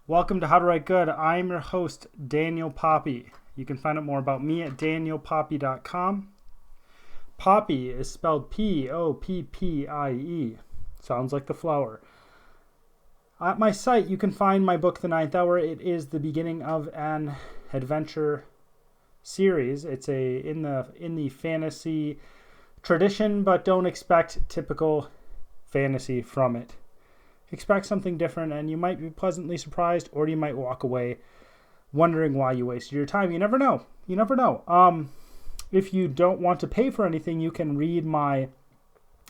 Welcome to How to Write Good. I'm your host, Daniel Poppy. You can find out more about me at danielpoppy.com. Poppy is spelled P-O-P-P-I-E. Sounds like the flower. At my site, you can find my book, The Ninth Hour. It is the beginning of an adventure series. It's in the fantasy tradition, but don't expect typical fantasy from it. Expect something different, and you might be pleasantly surprised, or you might walk away wondering why you wasted your time. You never know. If you don't want to pay for anything, you can read my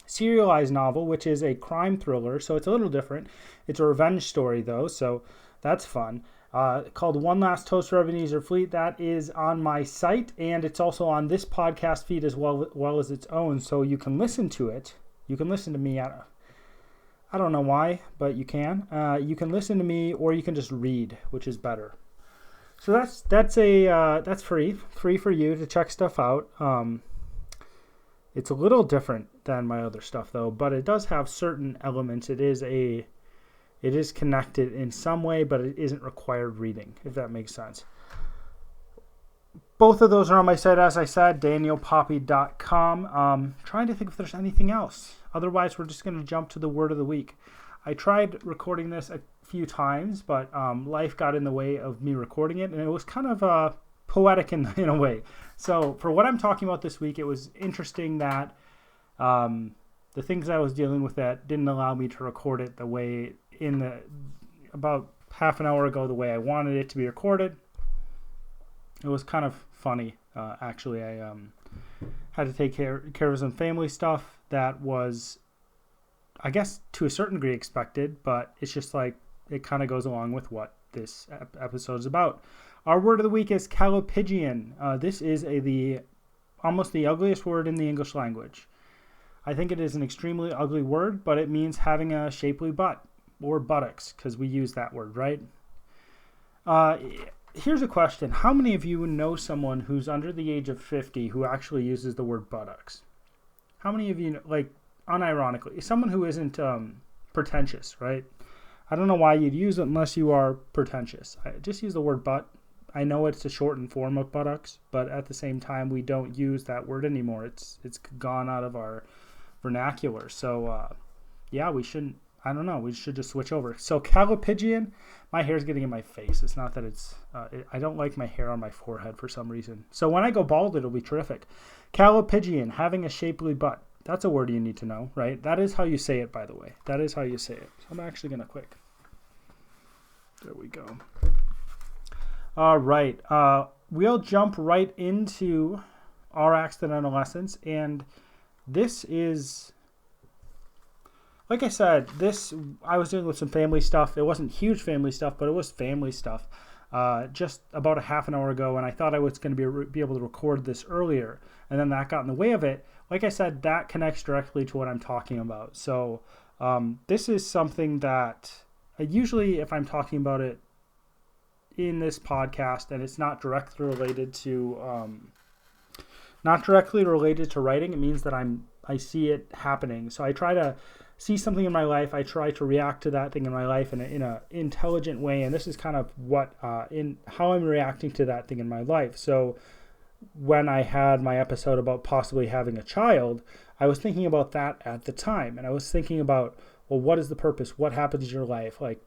serialized novel, which is a crime thriller, so it's a little different. It's a revenge story, though, so that's fun. Called One Last Toast for Ebenezer Fleet. That is on my site, and it's also on this podcast feed as well as its own, so you can listen to it. You can listen to me I don't know why, but you can. You can listen to me, or you can just read, which is better. So that's free for you to check stuff out. It's a little different than my other stuff though, but it does have certain elements. It is connected in some way, but it isn't required reading, if that makes sense. Both of those are on my site, as I said, danielpoppy.com. Trying to think if there's anything else. Otherwise, we're just going to jump to the word of the week. I tried recording this a few times, but life got in the way of me recording it, and it was kind of poetic in a way. So for what I'm talking about this week, it was interesting that the things I was dealing with that didn't allow me to record it the way about half an hour ago, the way I wanted it to be recorded. It was kind of funny, actually. I had to take care of some family stuff that was, I guess, to a certain degree expected, but it's just like it kind of goes along with what this episode is about. Our word of the week is callipygian. This is almost the ugliest word in the English language. I think it is an extremely ugly word, but it means having a shapely butt or buttocks, because we use that word, right? Here's a question. How many of you know someone who's under the age of 50 who actually uses the word buttocks? How many of you know, like, unironically, someone who isn't pretentious, right? I don't know why you'd use it unless you are pretentious. I just use the word butt. I know it's a shortened form of buttocks, but at the same time, we don't use that word anymore. It's gone out of our vernacular. So, yeah, we shouldn't. I don't know. We should just switch over. So callipygian, my hair's getting in my face. It's not that it's, I don't like my hair on my forehead for some reason. So when I go bald, it'll be terrific. Callipygian, having a shapely butt. That's a word you need to know, right? That is how you say it, by the way. That is how you say it. So I'm actually going to quick. There we go. All right. We'll jump right into our accidental lessons. And this is... Like I said, I was dealing with some family stuff. It wasn't huge family stuff, but it was family stuff just about a half an hour ago, and I thought I was going to be able to record this earlier, and then that got in the way of it. Like I said, that connects directly to what I'm talking about. So this is something that usually if I'm talking about it in this podcast and it's not directly related to writing, it means that I see it happening. So I try to see something in my life, I try to react to that thing in my life in an intelligent way, and this is kind of what in how I'm reacting to that thing in my life. So when I had my episode about possibly having a child, I was thinking about that at the time, and I was thinking about, well, what is the purpose? What happens in your life? Like,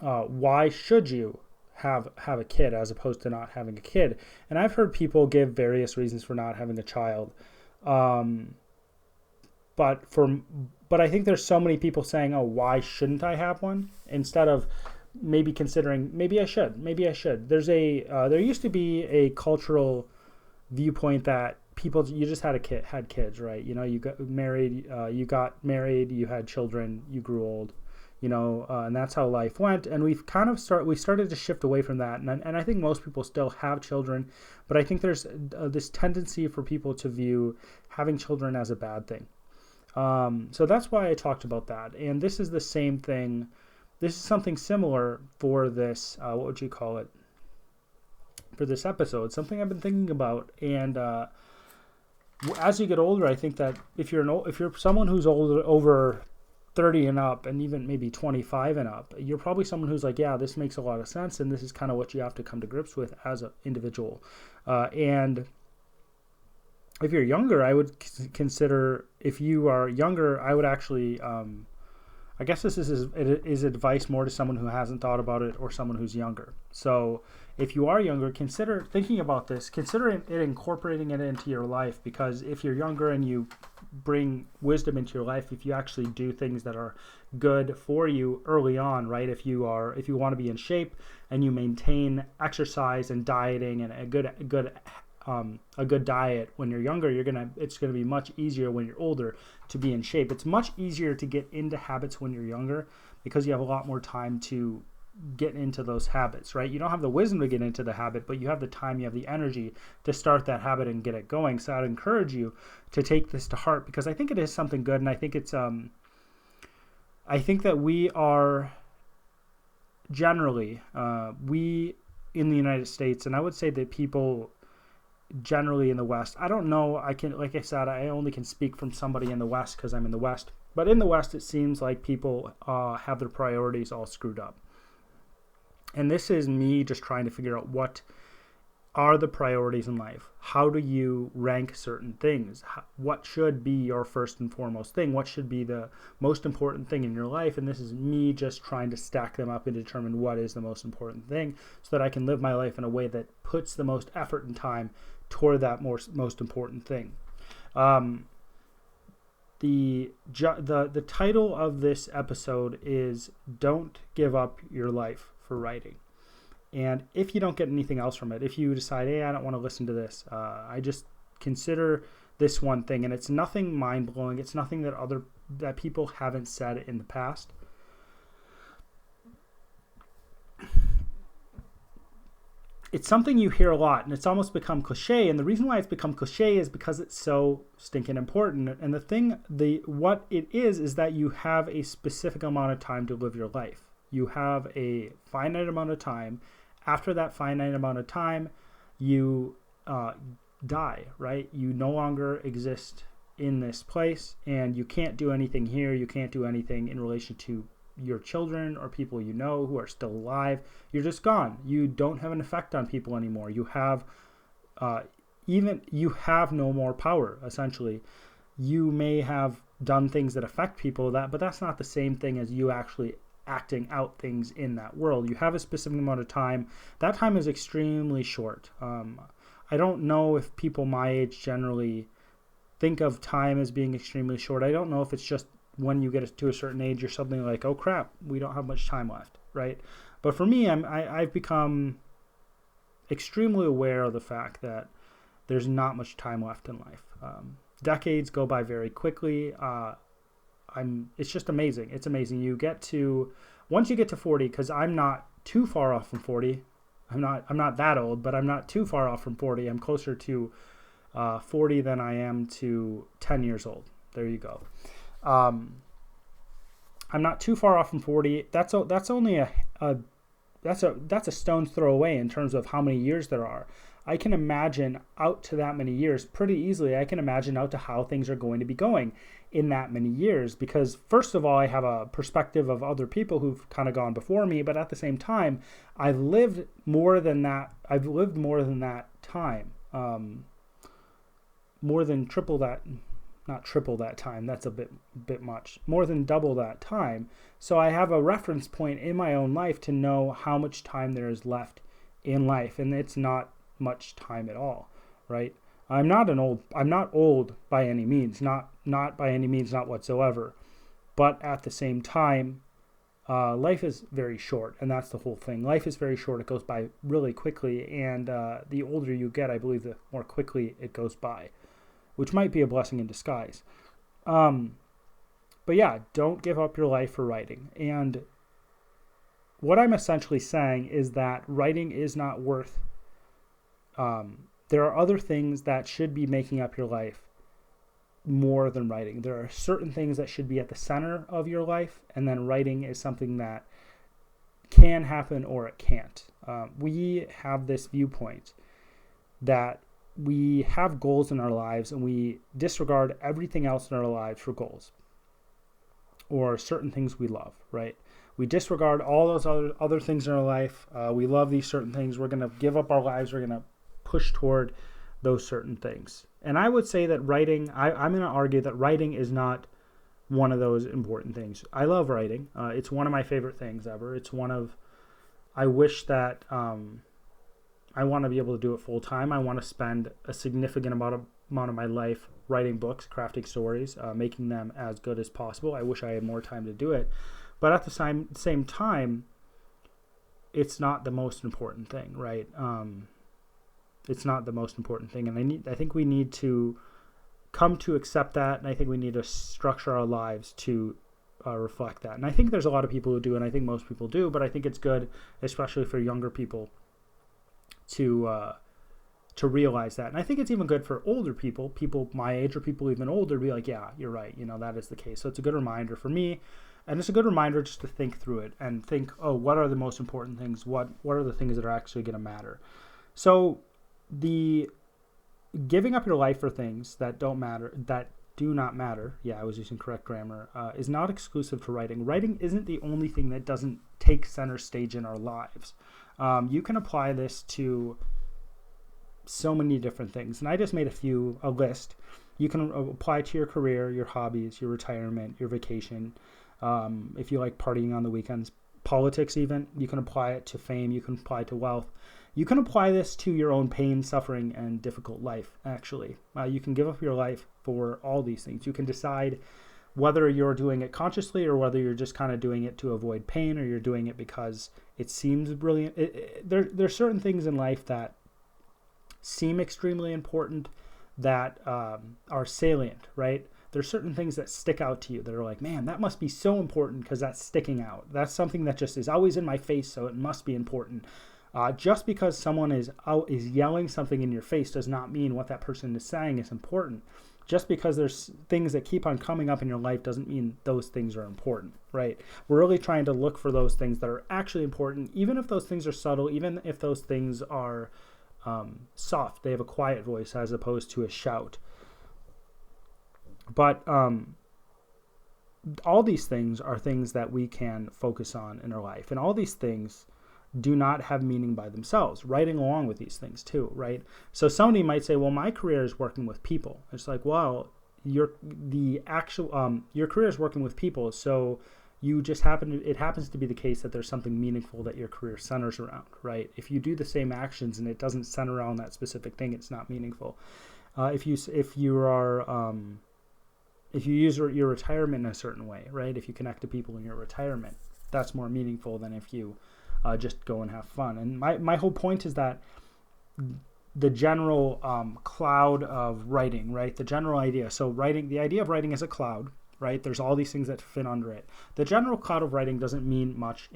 why should you have a kid as opposed to not having a kid? And I've heard people give various reasons for not having a child. But I think there's so many people saying, oh, why shouldn't I have one? Instead of maybe considering, maybe I should. There used to be a cultural viewpoint that you just had kids, right? You know, you got married, you had children, you grew old, and that's how life went. And we started to shift away from that. And I think most people still have children, but I think there's this tendency for people to view having children as a bad thing. So that's why I talked about that. And this is the same thing. This is something similar for this, what would you call it? For this episode, something I've been thinking about. And as you get older, I think that if you're someone who's over 30 and up, and even maybe 25 and up, you're probably someone who's like, yeah, this makes a lot of sense, and this is kind of what you have to come to grips with as an individual. And if you're younger, I would consider, if you are younger, I would actually, I guess this is advice more to someone who hasn't thought about it or someone who's younger. So if you are younger, consider thinking about this, consider it incorporating it into your life, because if you're younger and you bring wisdom into your life, if you actually do things that are good for you early on, right? If you want to be in shape and you maintain exercise and dieting and a good diet when you're younger, it's gonna be much easier when you're older to be in shape. It's much easier to get into habits when you're younger because you have a lot more time to get into those habits, right? You don't have the wisdom to get into the habit, but you have the time, you have the energy to start that habit and get it going. So I'd encourage you to take this to heart, because I think it is something good, and I think it's I think that we are generally we in the United States, and I would say that people generally in the West, I don't know, like I said, I only can speak from somebody in the West because I'm in the West, but in the West it seems like people have their priorities all screwed up. And this is me just trying to figure out what are the priorities in life. How do you rank certain things? What should be your first and foremost thing? What should be the most important thing in your life? And this is me just trying to stack them up and determine what is the most important thing so that I can live my life in a way that puts the most effort and time toward that most important thing. The title of this episode is Don't Give Up Your Life for Writing. And if you don't get anything else from it, if you decide, hey, I don't want to listen to this, I just consider this one thing, and it's nothing mind-blowing. It's nothing that people haven't said in the past. It's something you hear a lot, and it's almost become cliche. And the reason why it's become cliche is because it's so stinking important. And what it is that you have a specific amount of time to live your life. You have a finite amount of time. After that finite amount of time, you die, right? You no longer exist in this place, and you can't do anything here. You can't do anything in relation to your children or people you know who are still alive. You're just gone. You don't have an effect on people anymore. You have no more power, essentially. You may have done things that affect people, but that's not the same thing as you actually acting out things in that world. You have a specific amount of time. That time is extremely short. I don't know if people my age generally think of time as being extremely short. I don't know if it's just when you get to a certain age, you're suddenly like, oh crap, we don't have much time left, right? But for me, I've become extremely aware of the fact that there's not much time left in life. Decades go by very quickly. It's just amazing. It's amazing. Once you get to 40, because I'm not too far off from 40. I'm not that old, but I'm not too far off from 40. I'm closer to 40 than I am to 10 years old. There you go. I'm not too far off from 40. That's only a stone's throw away in terms of how many years there are. I can imagine out to that many years pretty easily. I can imagine out to how things are going to be going in that many years, because first of all, I have a perspective of other people who've kind of gone before me, but at the same time, I've lived more than that. I've lived more than that time, more than triple that. Not triple that time, that's a bit much, more than double that time. So I have a reference point in my own life to know how much time there is left in life, and it's not much time at all, right? I'm not old by any means, not by any means, not whatsoever. But at the same time, life is very short, and that's the whole thing. Life is very short. It goes by really quickly, and the older you get, I believe, the more quickly it goes by, which might be a blessing in disguise. But yeah, don't give up your life for writing. And what I'm essentially saying is that writing is not worth... there are other things that should be making up your life more than writing. There are certain things that should be at the center of your life, and then writing is something that can happen or it can't. We have this viewpoint that we have goals in our lives and we disregard everything else in our lives for goals. or certain things we love, right? We disregard all those other things in our life. We love these certain things. We're going to give up our lives. We're going to push toward those certain things. And I would say that writing, I'm going to argue that writing is not one of those important things. I love writing. It's one of my favorite things ever. It's one of, I wish that I want to be able to do it full time. I want to spend a significant amount of my life writing books, crafting stories, making them as good as possible. I wish I had more time to do it. But at the same time, it's not the most important thing, right? It's not the most important thing. And I think we need to come to accept that. And I think we need to structure our lives to reflect that. And I think there's a lot of people who do, and I think most people do, but I think it's good, especially for younger people, to realize that. And I think it's even good for older people my age or people even older, to be like, yeah, you're right. That is the case. So it's a good reminder for me. And it's a good reminder just to think through it and think, oh, what are the most important things? What are the things that are actually going to matter? So the giving up your life for things that do not matter, yeah, I was using correct grammar, is not exclusive to writing. Writing isn't the only thing that doesn't take center stage in our lives. You can apply this to so many different things. And I just made a list. You can apply to your career, your hobbies, your retirement, your vacation. If you like partying on the weekends, politics even, you can apply it to fame, you can apply it to wealth. You can apply this to your own pain, suffering, and difficult life, actually. You can give up your life for all these things. You can decide whether you're doing it consciously or whether you're just kind of doing it to avoid pain, or you're doing it because it seems brilliant. There's certain things in life that seem extremely important, that are salient, right? There's certain things that stick out to you that are like, man, that must be so important because that's sticking out. That's something that just is always in my face, so it must be important. Just because someone is yelling something in your face does not mean what that person is saying is important. Just because there's things that keep on coming up in your life doesn't mean those things are important, right? We're really trying to look for those things that are actually important, even if those things are subtle, even if those things are soft. They have a quiet voice as opposed to a shout. But all these things are things that we can focus on in our life. And all these things do not have meaning by themselves, writing along with these things too, right? So somebody might say, well, my career is working with people. It's like, well, your career is working with people, so you just it happens to be the case that there's something meaningful that your career centers around, right? If you do the same actions and it doesn't center around that specific thing, it's not meaningful. If you use your retirement in a certain way, right? If you connect to people in your retirement, that's more meaningful than if you just go and have fun. And my whole point is that the general cloud of writing, right? The general idea. So the idea of writing is a cloud, right? There's all these things that fit under it. The general cloud of writing doesn't mean much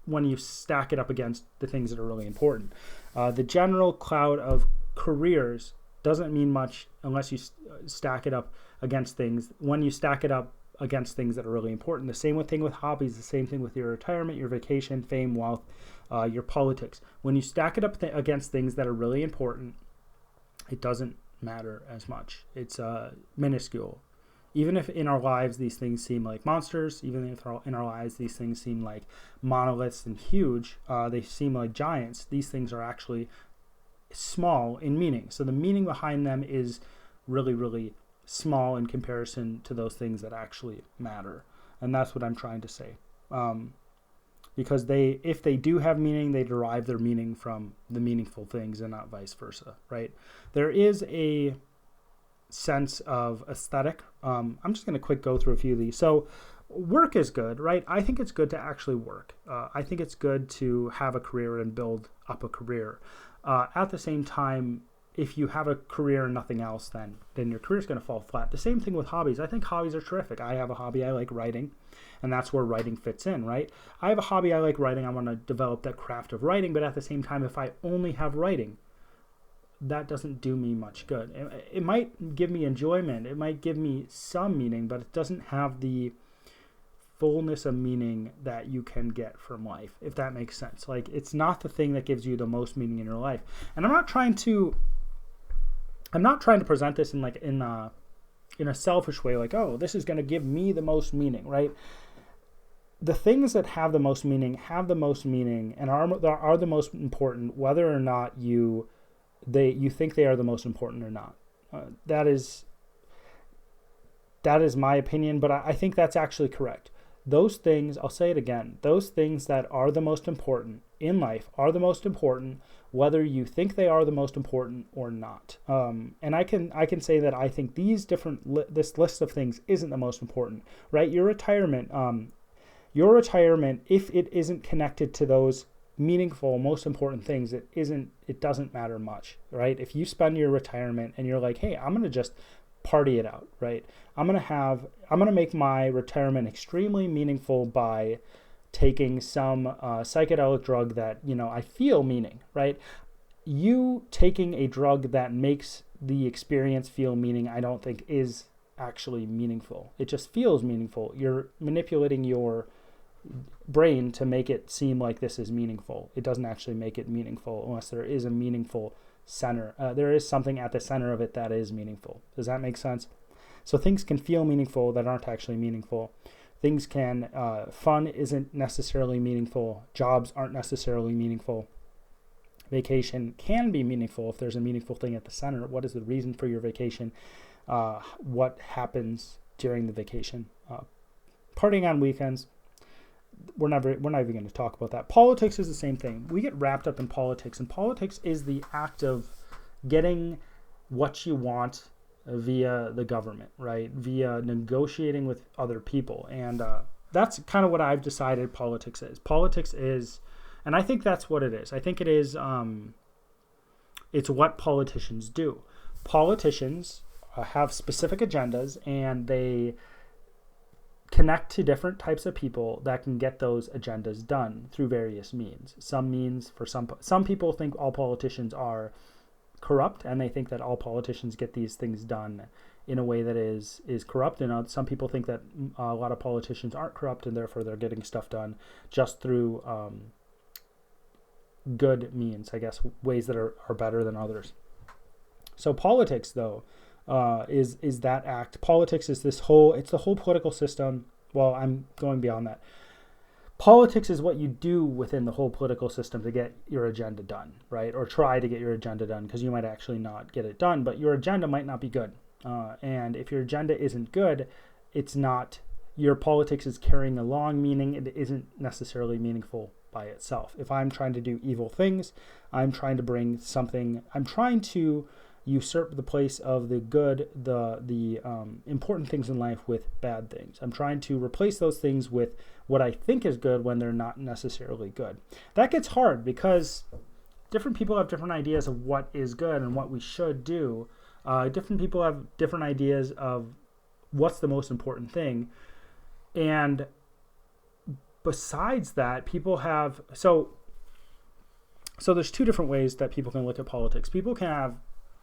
when you stack it up against the things that are really important. The general cloud of careers doesn't mean much unless you stack it up against things. When you stack it up against things that are really important. The same thing with hobbies, the same thing with your retirement, your vacation, fame, wealth, your politics. When you stack it up against things that are really important, it doesn't matter as much. It's minuscule. Even if in our lives these things seem like monsters, even if in our lives these things seem like monoliths and huge, they seem like giants, these things are actually small in meaning. So the meaning behind them is really, really small in comparison to those things that actually matter. And that's what I'm trying to say. Because if they do have meaning, they derive their meaning from the meaningful things and not vice versa, right? There is a sense of aesthetic. I'm just going to quick go through a few of these. So work is good, right? I think it's good to actually work. I think it's good to have a career and build up a career. At the same time, if you have a career and nothing else, then your career is going to fall flat. The same thing with hobbies. I think hobbies are terrific. I have a hobby. I like writing, and that's where writing fits in, right? I have a hobby. I like writing. I want to develop that craft of writing, but at the same time, if I only have writing, that doesn't do me much good. It might give me enjoyment. It might give me some meaning, but it doesn't have the fullness of meaning that you can get from life, if that makes sense. Like, it's not the thing that gives you the most meaning in your life. And I'm not trying to present this in in a selfish way, like, oh, this is going to give me the most meaning, right? The things that have the most meaning and are the most important, whether or not you think they are the most important or not. That is my opinion, but I think that's actually correct. Those things, I'll say it again, those things that are the most important in life are the most important, whether you think they are the most important or not. And I can say that I think this list of things isn't the most important, right? Your retirement, if it isn't connected to those meaningful, most important things, it doesn't matter much, right? If you spend your retirement and you're like, hey, I'm going to just party it out, right? I'm going to make my retirement extremely meaningful by taking some psychedelic drug that, I feel meaning, right? You taking a drug that makes the experience feel meaning, I don't think is actually meaningful. It just feels meaningful. You're manipulating your brain to make it seem like this is meaningful. It doesn't actually make it meaningful unless there is a meaningful center. There is something at the center of it that is meaningful. Does that make sense? So things can feel meaningful that aren't actually meaningful. Things can, fun isn't necessarily meaningful. Jobs aren't necessarily meaningful. Vacation can be meaningful if there's a meaningful thing at the center. What is the reason for your vacation? What happens during the vacation? Partying on weekends, we're not even going to talk about that. Politics is the same thing. We get wrapped up in politics, and politics is the act of getting what you want via the government, right? Via negotiating with other people. And that's kind of what I've decided politics is. Politics is, and I think that's what it is. I think it is, it's what politicians do. Politicians have specific agendas, and they connect to different types of people that can get those agendas done through various means. Some people think all politicians are corrupt, and they think that all politicians get these things done in a way that is corrupt. And some people think that a lot of politicians aren't corrupt, and therefore they're getting stuff done just through good means, I guess, ways that are better than others. So politics, though, is that act. Politics is it's the whole political system. Well, I'm going beyond that. Politics is what you do within the whole political system to get your agenda done, right? Or try to get your agenda done, because you might actually not get it done, but your agenda might not be good. And if your agenda isn't good, your politics is carrying along, meaning it isn't necessarily meaningful by itself. If I'm trying to do evil things, I'm trying to usurp the place of the good, the important things in life with bad things. I'm trying to replace those things with what I think is good when they're not necessarily good. That gets hard because different people have different ideas of what is good and what we should do. Different people have different ideas of what's the most important thing. And besides that, people have... So there's two different ways that people can look at politics. People can have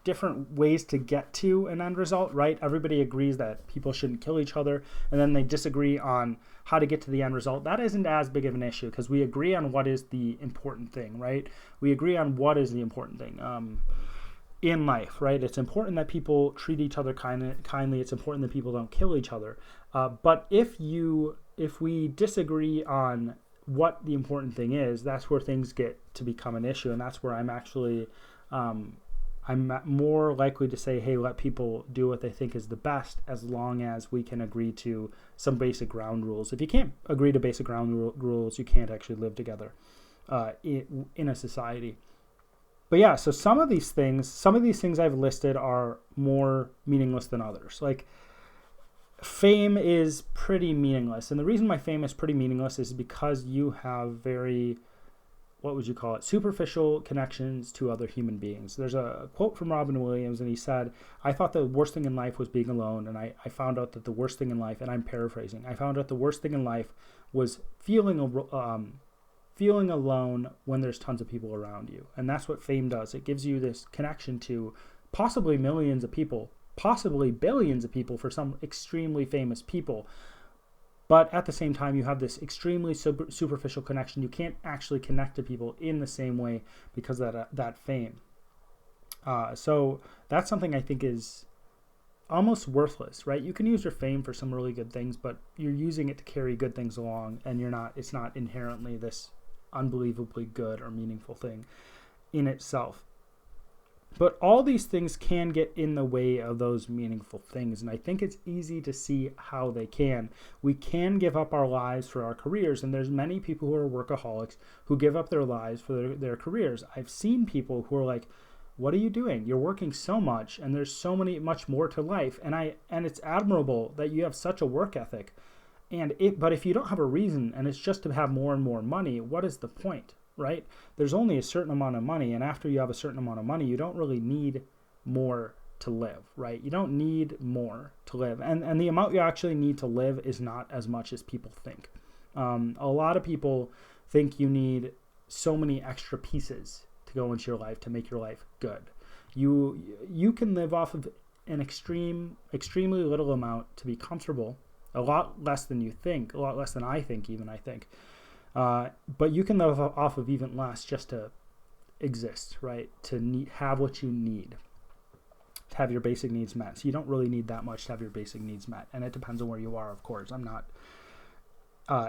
different ways to get to an end result, right? Everybody agrees that people shouldn't kill each other, and then they disagree on how to get to the end result. That isn't as big of an issue because we agree on what is the important thing, right? We agree on what is the important thing in life, right? It's important that people treat each other kindly. It's important that people don't kill each other. But if we disagree on what the important thing is, that's where things get to become an issue, and that's where I'm actually... I'm more likely to say, hey, let people do what they think is the best as long as we can agree to some basic ground rules. If you can't agree to basic ground rules, you can't actually live together in a society. But yeah, so some of these things I've listed are more meaningless than others. Like fame is pretty meaningless. And the reason why fame is pretty meaningless is because you have very... what would you call it? Superficial connections to other human beings. There's a quote from Robin Williams, and he said, I thought the worst thing in life was being alone, and I found out that the worst thing in life, and I'm paraphrasing, I found out the worst thing in life was feeling alone when there's tons of people around you. And that's what fame does. It gives you this connection to possibly millions of people, possibly billions of people for some extremely famous people. But at the same time, you have this extremely superficial connection. You can't actually connect to people in the same way because of that fame. So that's something I think is almost worthless, right? You can use your fame for some really good things, but you're using it to carry good things along, and it's not inherently this unbelievably good or meaningful thing in itself. But all these things can get in the way of those meaningful things, and I think it's easy to see how they can. We can give up our lives for our careers, and there's many people who are workaholics who give up their lives for their careers. I've seen people who are like, what are you doing? You're working so much, and there's much more to life. And it's admirable that you have such a work ethic. But if you don't have a reason, and it's just to have more and more money, what is the point, right? There's only a certain amount of money, and after you have a certain amount of money, you don't really need more to live, right? You don't need more to live, and the amount you actually need to live is not as much as people think. A lot of people think you need so many extra pieces to go into your life to make your life good. You can live off of an extremely little amount to be comfortable, a lot less than you think, a lot less than I think. But you can live off of even less just to exist, right? To have what you need, to have your basic needs met. So you don't really need that much to have your basic needs met, and it depends on where you are, of course. I'm not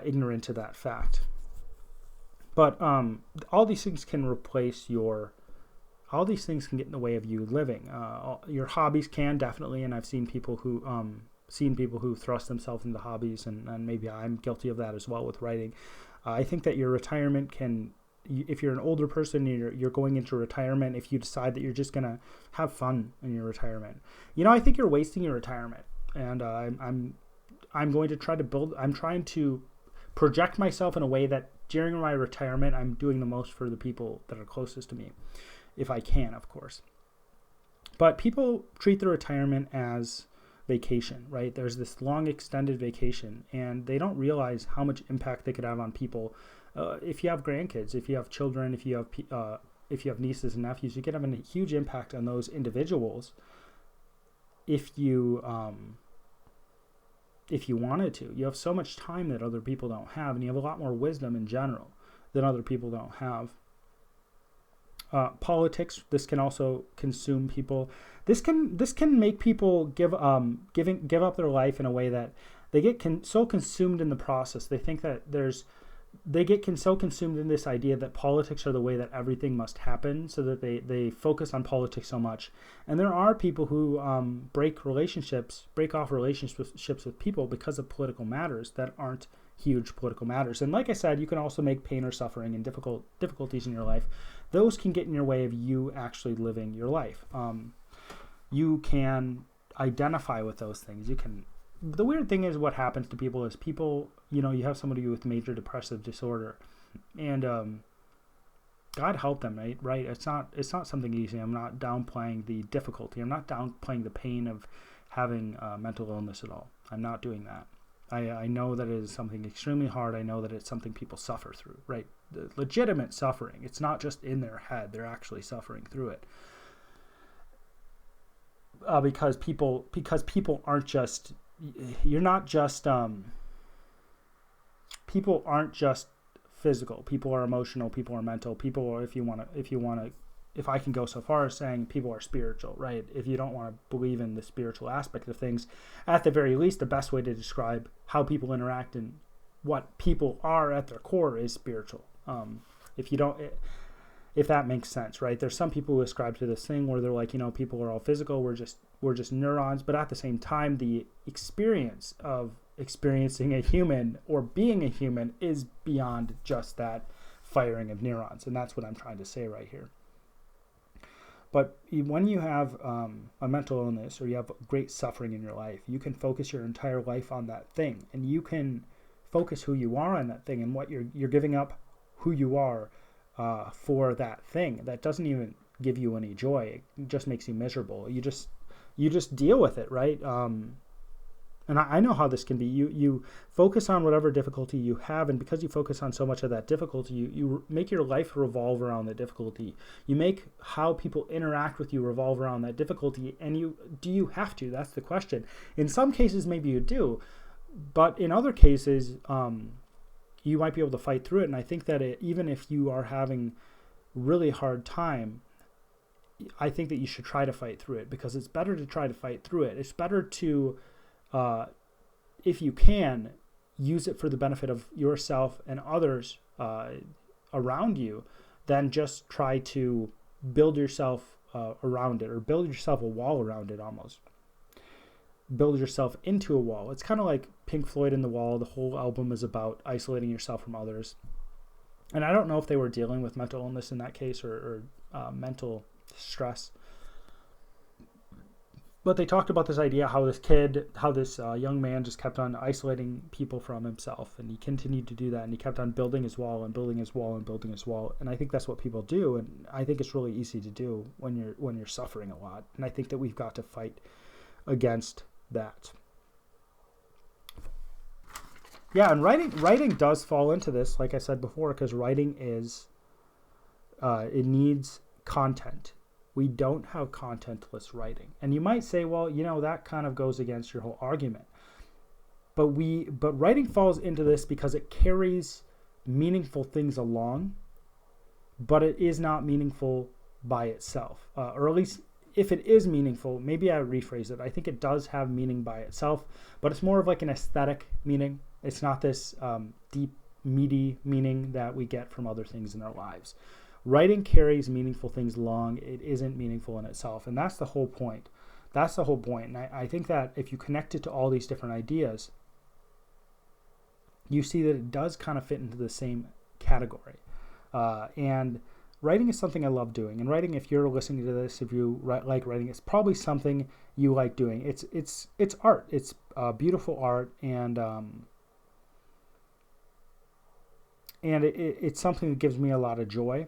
ignorant to that fact. But all these things can all these things can get in the way of you living. Your hobbies can definitely, and I've seen people who thrust themselves into hobbies, and maybe I'm guilty of that as well with writing. I think that your retirement if you're an older person, you're going into retirement, if you decide that you're just going to have fun in your retirement, I think you're wasting your retirement. And I'm going to I'm trying to project myself in a way that during my retirement, I'm doing the most for the people that are closest to me, if I can, of course. But people treat their retirement as vacation, right? There's this long extended vacation, and they don't realize how much impact they could have on people. If you have grandkids, if you have children, if you have nieces and nephews, you can have a huge impact on those individuals if you wanted to. You have so much time that other people don't have, and you have a lot more wisdom in general that other people don't have. Politics, this can also consume people. This can make people give up their life in a way that they get so consumed in the process. They think that they get so consumed in this idea that politics are the way that everything must happen, so that they focus on politics so much. And there are people who break off relationships with people because of political matters that aren't huge political matters. And like I said, you can also make pain or suffering and difficulties in your life. Those can get in your way of you actually living your life. You can identify with those things. The weird thing is, what happens to people is you have somebody with major depressive disorder, and God help them, right? It's not something easy. I'm not downplaying the difficulty. I'm not downplaying the pain of having mental illness at all. I'm not doing that. I know that it is something extremely hard. I know that it's something people suffer through, right? The legitimate suffering. It's not just in their head. They're actually suffering through it. Because people aren't just, you're not just, people aren't just physical. People are emotional. People are mental. People are, if I can go so far as saying people are spiritual, right? If you don't want to believe in the spiritual aspect of things, at the very least, the best way to describe how people interact and what people are at their core is spiritual. If that makes sense, right? There's some people who ascribe to this thing where they're like, people are all physical. We're just neurons. But at the same time, the experience of experiencing a human or being a human is beyond just that firing of neurons. And that's what I'm trying to say right here. But when you have a mental illness or you have great suffering in your life, you can focus your entire life on that thing, and you can focus who you are on that thing and what you're giving up who you are for that thing. That doesn't even give you any joy. It just makes you miserable. You just deal with it, right? And I know how this can be. You focus on whatever difficulty you have, and because you focus on so much of that difficulty, you make your life revolve around the difficulty. You make how people interact with you revolve around that difficulty, and do you have to? That's the question. In some cases, maybe you do, but in other cases, you might be able to fight through it. And I think that even if you are having really hard time, I think that you should try to fight through it, because it's better to try to fight through it. It's better to, if you can, use it for the benefit of yourself and others around you, than just try to build yourself around it, or build yourself a wall around it almost. Build yourself into a wall. It's kind of like Pink Floyd in The Wall. The whole album is about isolating yourself from others. And I don't know if they were dealing with mental illness in that case, or mental stress. But they talked about this idea how this young man just kept on isolating people from himself, and he continued to do that, and he kept on building his wall and building his wall and building his wall. And I think that's what people do, and I think it's really easy to do when you're suffering a lot. And I think that we've got to fight against that. Yeah, and writing does fall into this, like I said before, because writing is it needs content. We don't have contentless writing. And you might say, well, that kind of goes against your whole argument. But writing falls into this because it carries meaningful things along, but it is not meaningful by itself. Or at least if it is meaningful, maybe I rephrase it. I think it does have meaning by itself, but it's more of like an aesthetic meaning. It's not this deep, meaty meaning that we get from other things in our lives. Writing carries meaningful things along. It isn't meaningful in itself. And that's the whole point. And I think that if you connect it to all these different ideas, you see that it does kind of fit into the same category. And writing is something I love doing. And writing, if you're listening to this, if you like writing, it's probably something you like doing. It's art. It's beautiful art. And it's something that gives me a lot of joy.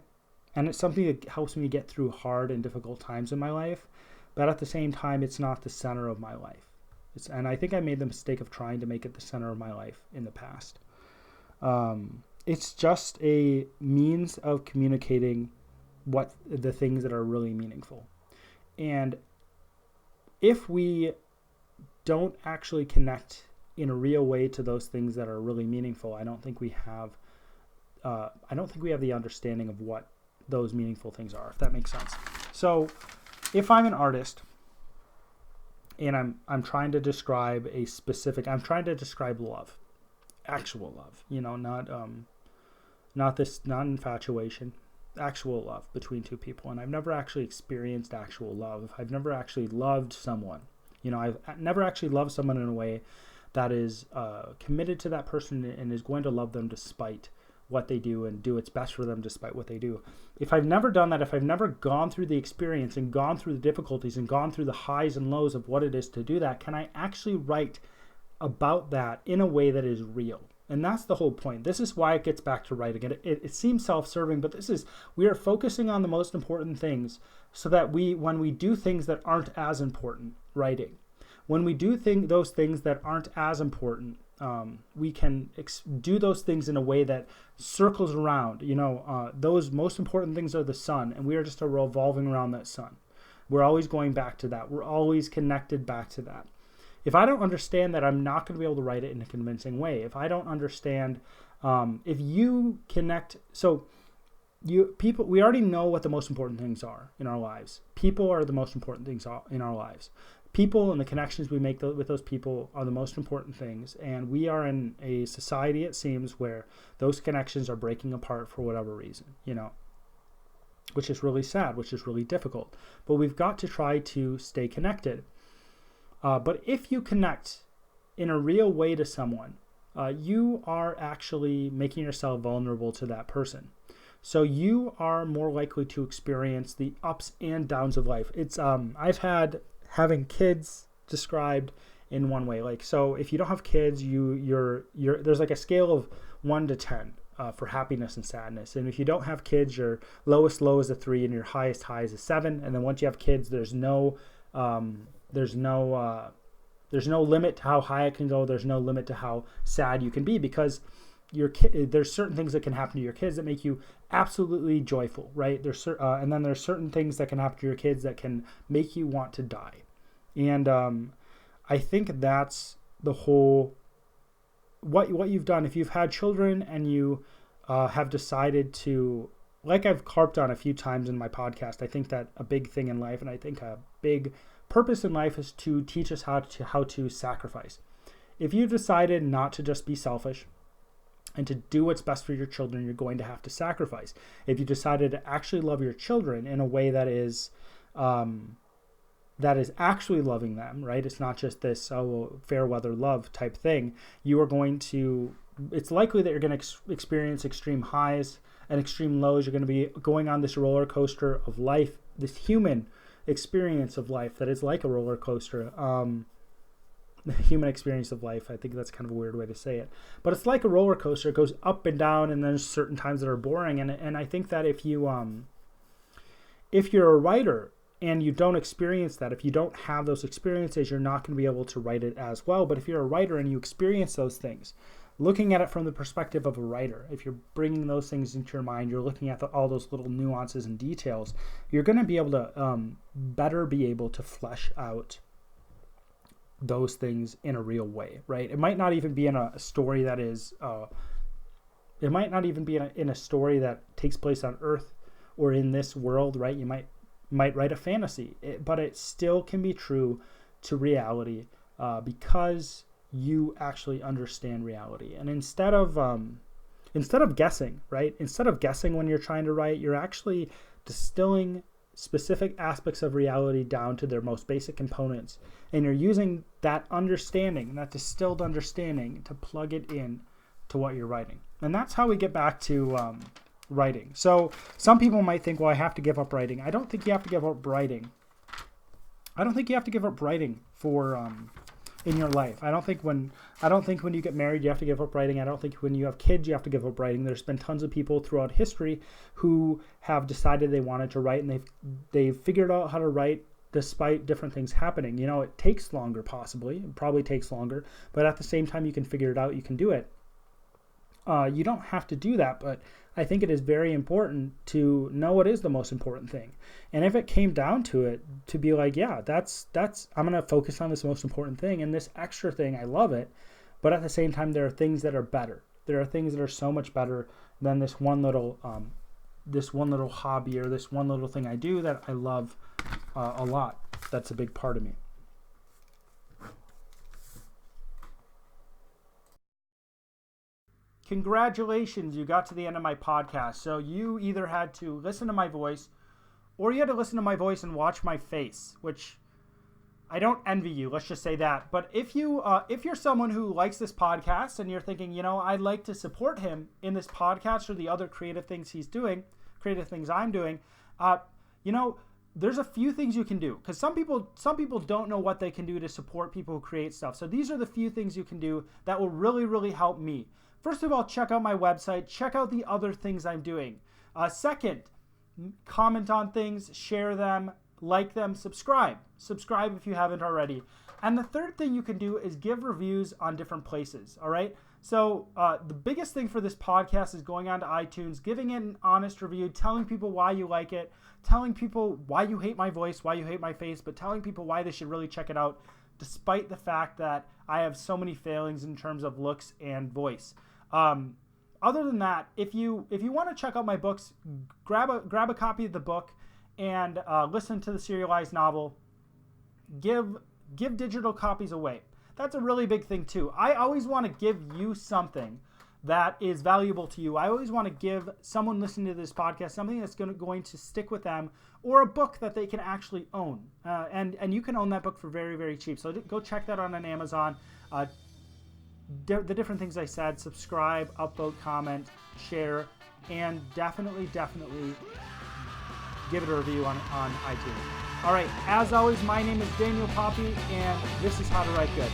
And it's something that helps me get through hard and difficult times in my life. But at the same time, it's not the center of my life. And I think I made the mistake of trying to make it the center of my life in the past. It's just a means of communicating what the things that are really meaningful. And if we don't actually connect in a real way to those things that are really meaningful, I don't think we have the understanding of what those meaningful things are, if that makes sense. So if I'm an artist and I'm trying to describe love, actual love, not infatuation, actual love between two people. And I've never actually experienced actual love. I've never actually loved someone. I've never actually loved someone in a way that is committed to that person and is going to love them despite what they do and do its best for them despite what they do. If I've never done that, if I've never gone through the experience and gone through the difficulties and gone through the highs and lows of what it is to do that, can I actually write about that in a way that is real? And that's the whole point. This is why it gets back to writing. It seems self-serving, but we are focusing on the most important things so that when we do things that aren't as important, writing. When we do those things that aren't as important, we can do those things in a way that circles around. Those most important things are the sun, and we are just revolving around that sun. We're always going back to that. We're always connected back to that. If I don't understand that, I'm not going to be able to write it in a convincing way. If I don't understand, if you connect, we already know what the most important things are in our lives. People are the most important things in our lives. People and the connections we make with those people are the most important things. And we are in a society, it seems, where those connections are breaking apart for whatever reason, which is really sad, which is really difficult. But we've got to try to stay connected. But if you connect in a real way to someone, you are actually making yourself vulnerable to that person. So you are more likely to experience the ups and downs of life. It's I've had having kids described in one way. Like, so if you don't have kids, you're there's like a scale of 1 to 10 for happiness and sadness. And if you don't have kids, your lowest low is a 3 and your highest high is a 7. And then once you have kids, there's no limit to how high it can go. There's no limit to how sad you can be, because there's certain things that can happen to your kids that make you absolutely joyful, right? And then there's certain things that can happen to your kids that can make you want to die. And I think that's the whole, what you've done. If you've had children and you have decided to like I've harped on a few times in my podcast, I think that a big thing in life, and I think a big purpose in life, is to teach us how to sacrifice. If you decided not to just be selfish and to do what's best for your children, you're going to have to sacrifice. If you decided to actually love your children in a way that is actually loving them, right? It's not just this fair weather love type thing. You are going to. It's likely that you're going to experience extreme highs and extreme lows. You're going to be going on this roller coaster of life, this human experience of life that is like a roller coaster. The human experience of life, I think that's kind of a weird way to say it, but it's like a roller coaster. It goes up and down, and there's certain times that are boring. And I think that if you're a writer and you don't experience that, if you don't have those experiences, you're not going to be able to write it as well. But if you're a writer and you experience those things, looking at it from the perspective of a writer, if you're bringing those things into your mind, you're looking at all those little nuances and details, you're going to be able to better be able to flesh out those things in a real way, right? It might not even be in a story that is, it might not even be in a story that takes place on Earth or in this world, right? You might write a fantasy, but it still can be true to reality because you actually understand reality. And instead of guessing, right? Instead of guessing when you're trying to write, you're actually distilling specific aspects of reality down to their most basic components. And you're using that understanding, that distilled understanding, to plug it in to what you're writing. And that's how we get back to writing. So some people might think, well, I have to give up writing. I don't think you have to give up writing. I don't think you have to give up writing for in your life. I don't think when you get married you have to give up writing. I don't think when you have kids you have to give up writing. There's been tons of people throughout history who have decided they wanted to write, and they've figured out how to write despite different things happening. You know, it takes longer, possibly. It probably takes longer, but at the same time you can figure it out, you can do it. You don't have to do that, but I think it is very important to know what is the most important thing. And if it came down to it, to be like, yeah, that's I'm going to focus on this most important thing, and this extra thing, I love it, but at the same time, there are things that are better. There are things that are so much better than this one little hobby or this one little thing I do that I love a lot. That's a big part of me. Congratulations, you got to the end of my podcast. So you either had to listen to my voice or you had to listen to my voice and watch my face, which I don't envy you. Let's just say that. But if you're someone who likes this podcast and you're thinking, you know, I'd like to support him in this podcast or the other creative things he's doing, creative things I'm doing, you know, there's a few things you can do, because some people don't know what they can do to support people who create stuff. So these are the few things you can do that will really, really help me. First of all, check out my website. Check out the other things I'm doing. Second, comment on things, share them, like them, subscribe. Subscribe if you haven't already. And the third thing you can do is give reviews on different places, all right? So the biggest thing for this podcast is going on to iTunes, giving it an honest review, telling people why you like it, telling people why you hate my voice, why you hate my face, but telling people why they should really check it out, despite the fact that I have so many failings in terms of looks and voice. Other than that, if you want to check out my books, grab a copy of the book and listen to the serialized novel. Give digital copies away. That's a really big thing too. I always want to give you something that is valuable to you. I always want to give someone listening to this podcast something that's going to stick with them, or a book that they can actually own. And you can own that book for very, very cheap. So go check that out on Amazon. The different things I said: subscribe, upvote, comment, share, and definitely give it a review on iTunes. All right, as always, my name is Daniel Poppy, and this is How to Write Good.